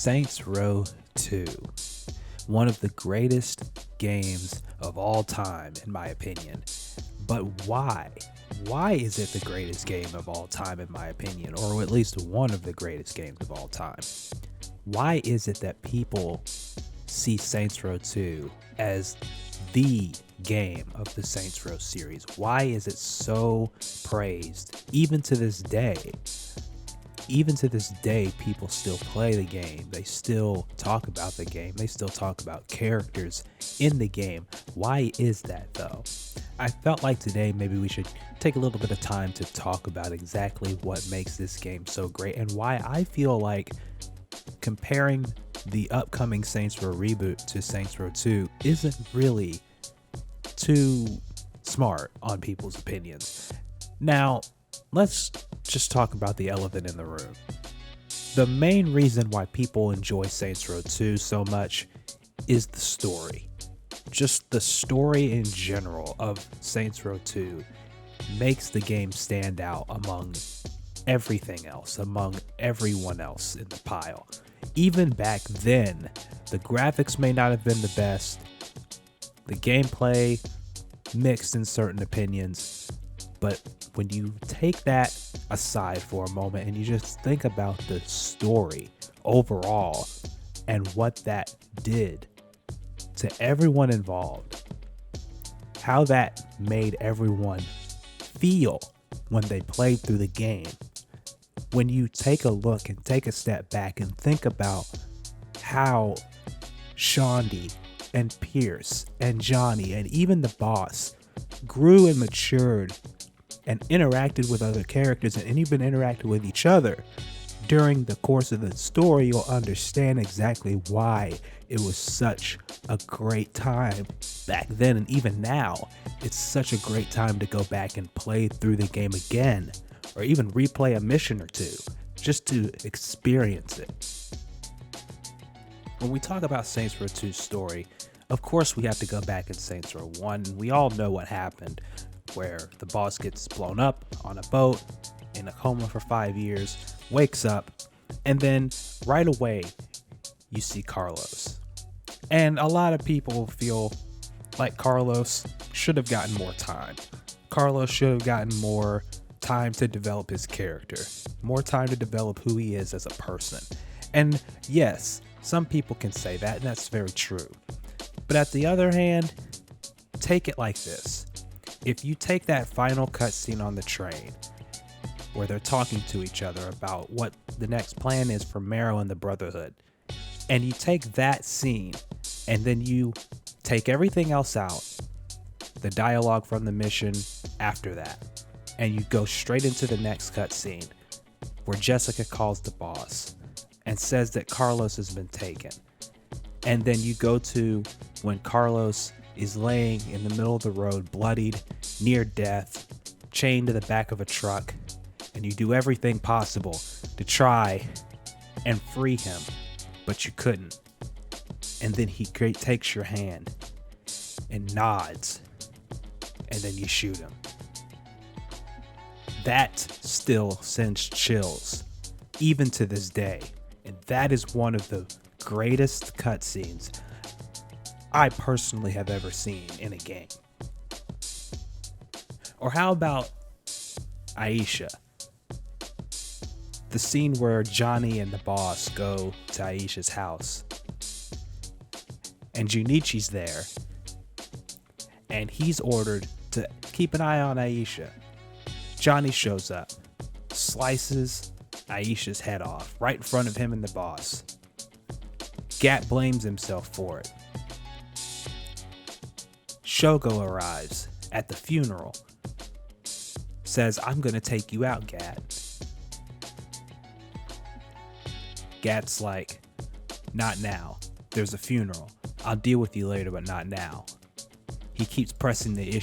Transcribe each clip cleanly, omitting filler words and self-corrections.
Saints Row 2, one of the greatest games of all time, in my opinion. But why? Why is it the greatest game of all time, in my opinion, or at least one of the greatest games of all time? Why is it that people see Saints Row 2 as the game of the Saints Row series? Why is it so praised? Even to this day, people still play the game. They still talk about the game. They still talk about characters in the game. Why is that, though? I felt like today maybe we should take a little bit of time to talk about exactly what makes this game so great and why I feel like comparing the upcoming Saints Row reboot to Saints Row 2 isn't really too smart on people's opinions. Now, let's just talk about the elephant in the room. The main reason why people enjoy Saints Row 2 so much is the story. Just the story in general of Saints Row 2 makes the game stand out among everything else, among everyone else in the pile. Even back then, the graphics may not have been the best, the gameplay mixed in certain opinions, but when you take that aside for a moment and you just think about the story overall and what that did to everyone involved, how that made everyone feel when they played through the game, when you take a look and take a step back and think about how Shaundi and Pierce and Johnny and even the boss grew and matured and interacted with other characters and even interacted with each other during the course of the story, you'll understand exactly why it was such a great time back then. And even now, it's such a great time to go back and play through the game again, or even replay a mission or two, just to experience it. When we talk about Saints Row 2's story, of course we have to go back in Saints Row 1. We all know what happened, where the boss gets blown up on a boat, in a coma for 5 years, wakes up, and then right away you see Carlos. And a lot of people feel like Carlos should have gotten more time. Carlos should have gotten more time to develop his character, more time to develop who he is as a person. And yes, some people can say that, and that's very true. But at the other hand, take it like this. If you take that final cutscene on the train, where they're talking to each other about what the next plan is for Marrow and the Brotherhood, and you take that scene, and then you take everything else out, the dialogue from the mission after that, and you go straight into the next cutscene, where Jessica calls the boss and says that Carlos has been taken. And then you go to when Carlos is laying in the middle of the road, bloodied, near death, chained to the back of a truck, and you do everything possible to try and free him, but you couldn't. And then he takes your hand and nods, and then you shoot him. That still sends chills, even to this day. And that is one of the greatest cutscenes I personally have ever seen in a game. Or how about Aisha? The scene where Johnny and the boss go to Aisha's house, and Junichi's there, and he's ordered to keep an eye on Aisha. Johnny shows up, slices Aisha's head off right in front of him and the boss. Gat blames himself for it. Shogo arrives at the funeral, says, "I'm gonna take you out, Gat." Gat's like, "Not now. There's a funeral. I'll deal with you later, but not now." He keeps pressing the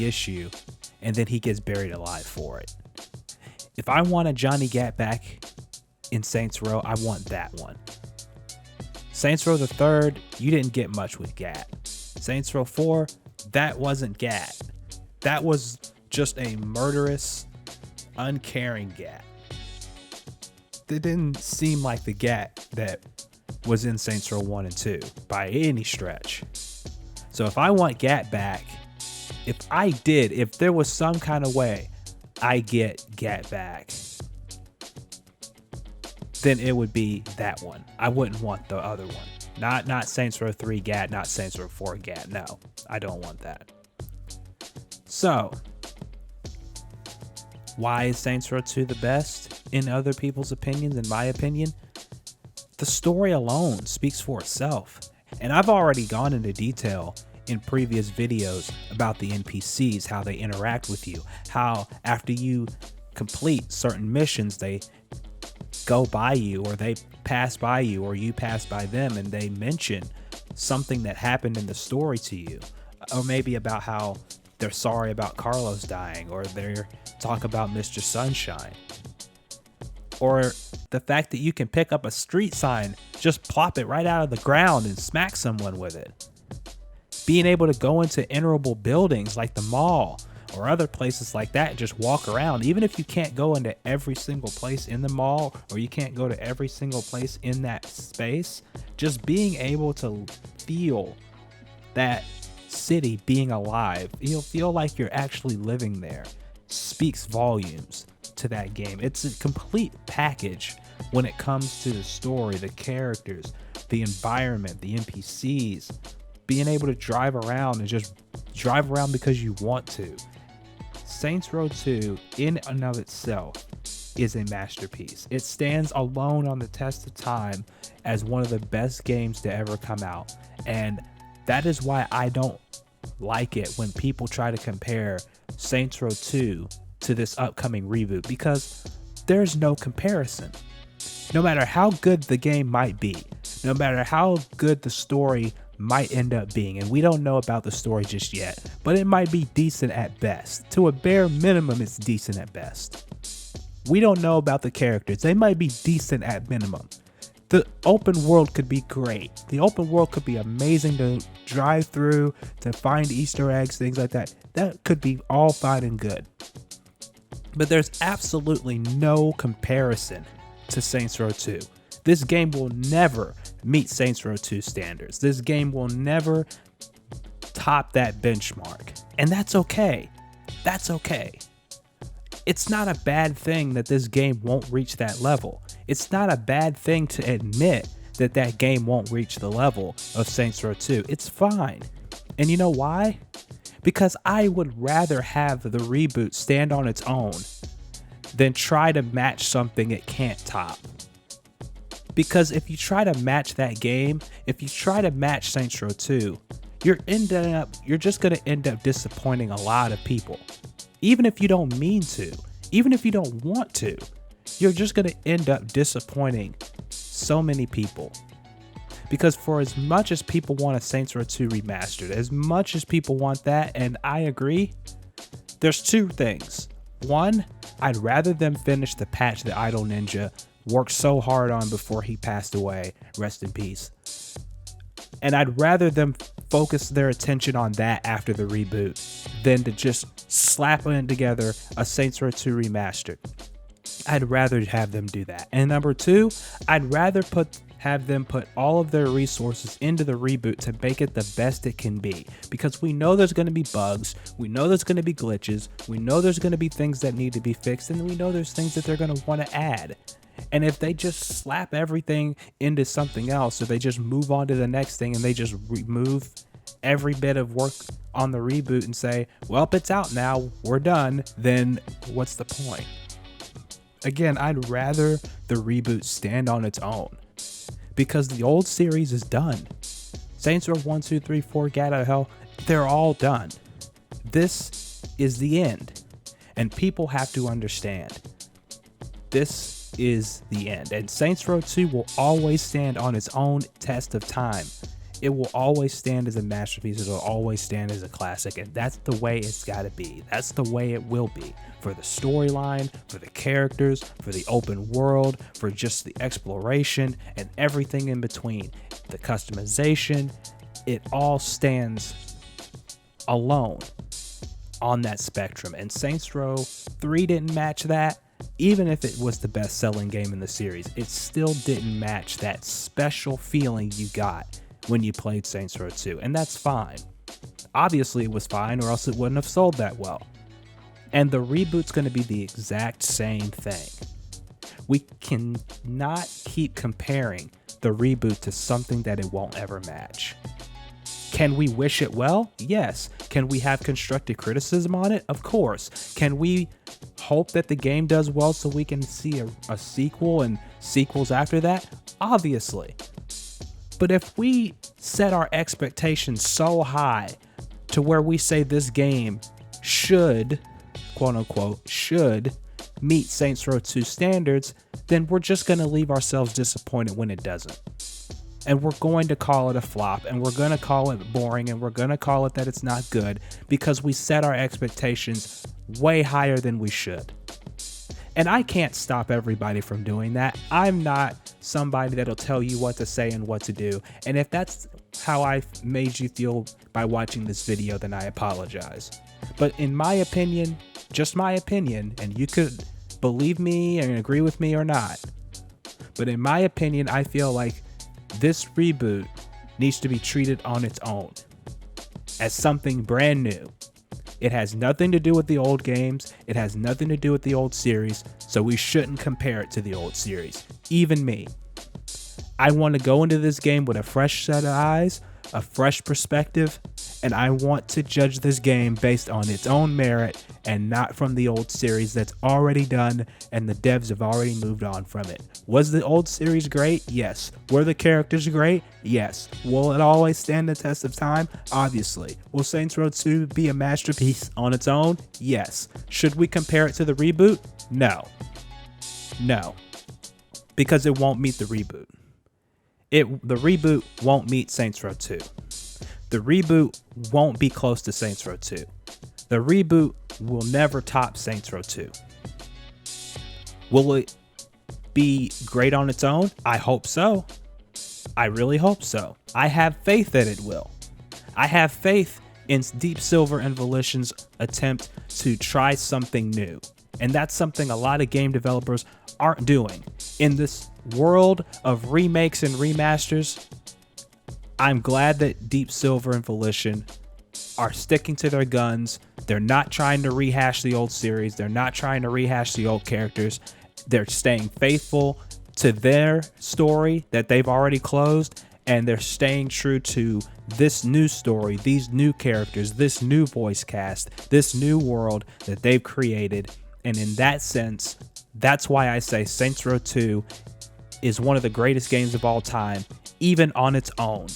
issue. And then he gets buried alive for it. If I want a Johnny Gat back in Saints Row, I want that one. Saints Row the Third, you didn't get much with Gat. Saints Row 4, that wasn't Gat. That was just a murderous, uncaring Gat. It didn't seem like the Gat that was in Saints Row 1 and 2 by any stretch. So if I want Gat back, if there was some kind of way I get Gat back, then it would be that one. I wouldn't want the other one. Not Saints Row 3 Gat, not Saints Row 4 Gat. No, I don't want that. So, why is Saints Row 2 the best in other people's opinions? In my opinion, the story alone speaks for itself. And I've already gone into detail in previous videos about the NPCs, how they interact with you, how after you complete certain missions, they go by you, or they pass by you, or you pass by them, and they mention something that happened in the story to you, or maybe about how they're sorry about Carlos dying, or they're talk about Mr. Sunshine, or the fact that you can pick up a street sign, just plop it right out of the ground and smack someone with it. Being able to go into enterable buildings like the mall or other places like that and just walk around, even if you can't go into every single place in the mall, or you can't go to every single place in that space, just being able to feel that city being alive, you'll feel like you're actually living there, speaks volumes to that game. It's a complete package when it comes to the story, the characters, the environment, the NPCs, being able to drive around and just drive around because you want to. Saints Row 2 in and of itself is a masterpiece. It stands alone on the test of time as one of the best games to ever come out. And that is why I don't like it when people try to compare Saints Row 2 to this upcoming reboot, because there's no comparison. No matter how good the game might be, no matter how good the story might end up being, and we don't know about the story just yet, but it might be decent at best. To a bare minimum, it's decent at best. We don't know about the characters. They might be decent at minimum. The open world could be great. The open world could be amazing to drive through, to find Easter eggs, things like that. That could be all fine and good. But there's absolutely no comparison to Saints Row 2. This game will never meet Saints Row 2 standards. This game will never top that benchmark. And that's okay. That's okay. It's not a bad thing that this game won't reach that level. It's not a bad thing to admit that that game won't reach the level of Saints Row 2. It's fine. And you know why? Because I would rather have the reboot stand on its own than try to match something it can't top. Because if you try to match that game, if you try to match Saints Row 2, you're just going to end up disappointing a lot of people. Even if you don't mean to, even if you don't want to, you're just going to end up disappointing so many people. Because for as much as people want a Saints Row 2 remastered, as much as people want that, and I agree, there's two things. One, I'd rather them finish the patch that Idle Ninja worked so hard on before he passed away. Rest in peace. And I'd rather them focus their attention on that after the reboot than to just slap in together a Saints Row 2 remastered. I'd rather have them do that. And number two, I'd rather have them put all of their resources into the reboot to make it the best it can be. Because we know there's going to be bugs, we know there's going to be glitches, we know there's going to be things that need to be fixed, and we know there's things that they're going to want to add. And if they just slap everything into something else, or they just move on to the next thing and they just remove every bit of work on the reboot and say, well, it's out now, we're done, then what's the point? Again, I'd rather the reboot stand on its own, because the old series is done. Saints Row 1, 2, 3, 4, Gat Out of Hell, they're all done. This is the end. And people have to understand. This is the end. And Saints Row 2 will always stand on its own test of time. It will always stand as a masterpiece. It will always stand as a classic. And that's the way it's got to be. That's the way it will be. For the storyline, for the characters, for the open world, for just the exploration and everything in between. The customization, it all stands alone on that spectrum. And Saints Row 3 didn't match that. even if it was the best selling game in the series, it still didn't match that special feeling you got when you played Saints Row 2, and that's fine. Obviously, it was fine, or else it wouldn't have sold that well. And the reboot's going to be the exact same thing. We cannot keep comparing the reboot to something that it won't ever match. Can we wish it well? Yes. Can we have constructive criticism on it? Of course. Can we hope that the game does well so we can see a sequel and sequels after that? Obviously. But if we set our expectations so high to where we say this game should, quote unquote, should meet Saints Row 2 standards, then we're just going to leave ourselves disappointed when it doesn't. And we're going to call it a flop, and we're going to call it boring, and we're going to call it that it's not good because we set our expectations way higher than we should. And I can't stop everybody from doing that. I'm not somebody that'll tell you what to say and what to do. And if that's how I made you feel by watching this video, then I apologize. But in my opinion, just my opinion, and you could believe me and agree with me or not, but in my opinion, I feel like this reboot needs to be treated on its own as something brand new. It has nothing to do with the old games. It has nothing to do with the old series, so we shouldn't compare it to the old series. Even me. I want to go into this game with a fresh set of eyes, a fresh perspective, and I want to judge this game based on its own merit and not from the old series that's already done and the devs have already moved on from it. Was the old series great? Yes. Were the characters great? Yes. Will it always stand the test of time? Obviously. Will Saints Row 2 be a masterpiece on its own? Yes. Should we compare it to the reboot? No. No. Because it won't meet the reboot. The reboot won't meet Saints Row 2. The reboot won't be close to Saints Row 2. The reboot will never top Saints Row 2. Will it be great on its own? I hope so. I really hope so. I have faith that it will. I have faith in Deep Silver and Volition's attempt to try something new. And that's something a lot of game developers aren't doing. In this world of remakes and remasters, I'm glad that Deep Silver and Volition are sticking to their guns. They're not trying to rehash the old series. They're not trying to rehash the old characters. They're staying faithful to their story that they've already closed, and they're staying true to this new story, these new characters, this new voice cast, this new world that they've created. And in that sense, that's why I say Saints Row 2 is one of the greatest games of all time, even on its own.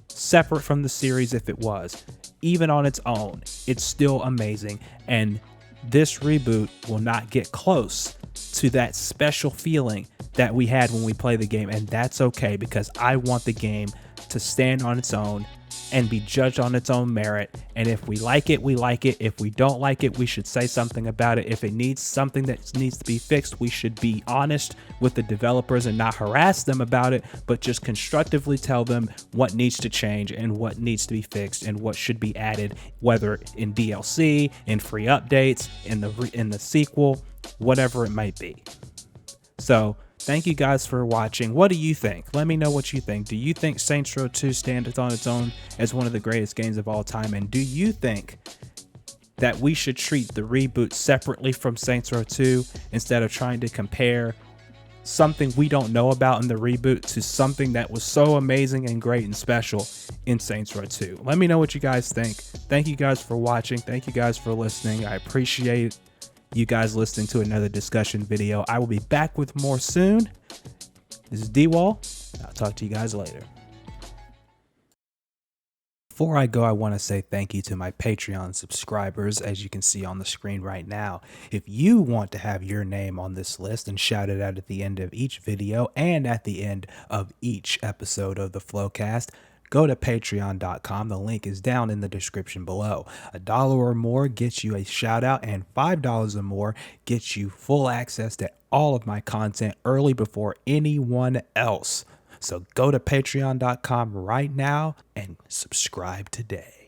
Separate from the series if it was, even on its own, it's still amazing. And this reboot will not get close to that special feeling that we had when we played the game. And that's okay, because I want the game to stand on its own and be judged on its own merit. And if we like it, we like it. If we don't like it, we should say something about it. If it needs something that needs to be fixed, we should be honest with the developers and not harass them about it, but just constructively tell them what needs to change and what needs to be fixed and what should be added, whether in DLC, in free updates, in the sequel, whatever it might be. So thank you guys for watching. What do you think? Let me know what you think. Do you think Saints Row 2 stands on its own as one of the greatest games of all time? And do you think that we should treat the reboot separately from Saints Row 2 instead of trying to compare something we don't know about in the reboot to something that was so amazing and great and special in Saints Row 2? Let me know what you guys think. Thank you guys for watching. Thank you guys for listening. I appreciate you guys listening to another discussion video. I will be back with more soon. This is D-Wall. I'll talk to you guys later. Before I go, I want to say thank you to my Patreon subscribers, as you can see on the screen right now. If you want to have your name on this list and shouted out at the end of each video and at the end of each episode of the Flowcast, go to patreon.com. The link is down in the description below. $1 or more gets you a shout out, and $5 or more gets you full access to all of my content early before anyone else. So go to patreon.com right now and subscribe today.